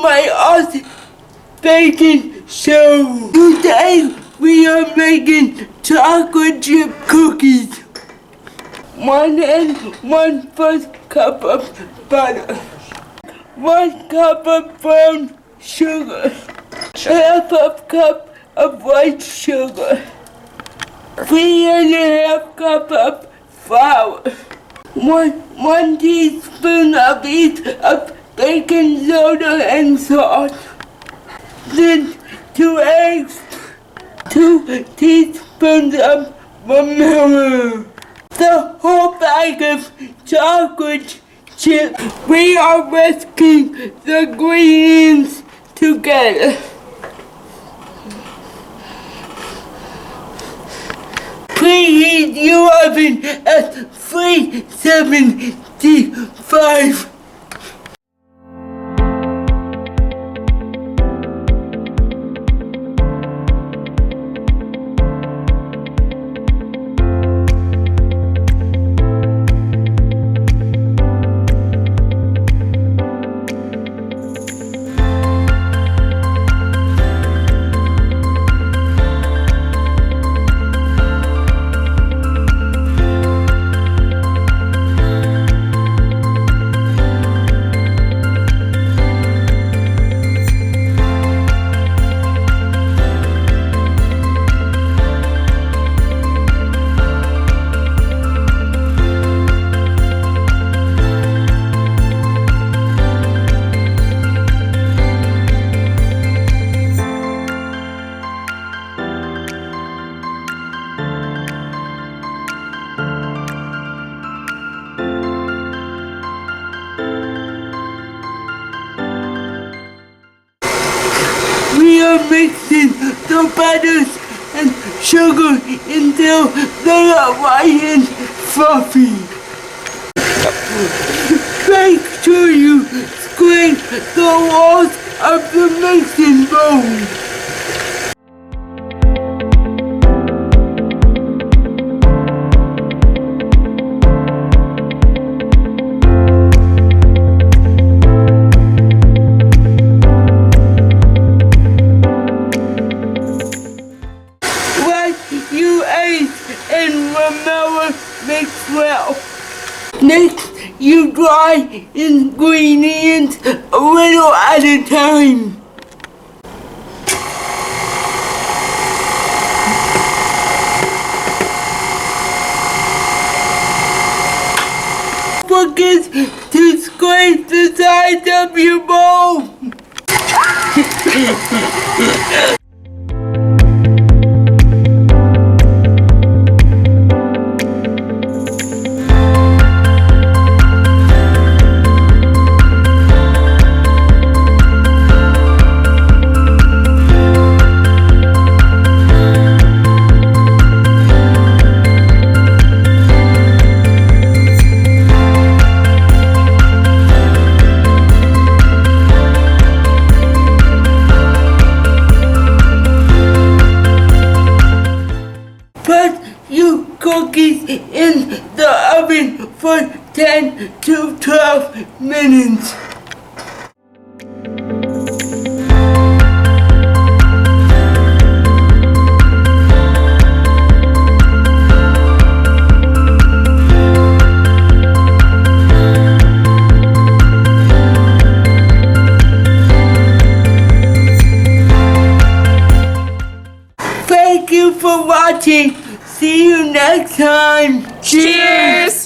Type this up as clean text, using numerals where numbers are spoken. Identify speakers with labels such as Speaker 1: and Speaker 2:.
Speaker 1: my awesome baking show. Today we are making chocolate chip cookies. 1 cup of butter, 1 cup of brown sugar, half a cup of white sugar, 3½ cup of flour, 1 teaspoon of each of baking soda and salt, then 2 eggs, 2 teaspoons of vanilla. The whole bag of chocolate chips. We are whisking the ingredients together. Preheat your oven at 375. We are mixing the butters and sugar until they are white and fluffy. Make sure you scrape the walls of the mixing bowl. And vanilla mix well. Next, you dry ingredients a little at a time. Don't forget to scrape the sides of your bowl. Put your cookies in the oven for 10 to 12 minutes. Thank you for watching. See you next time.
Speaker 2: Cheers!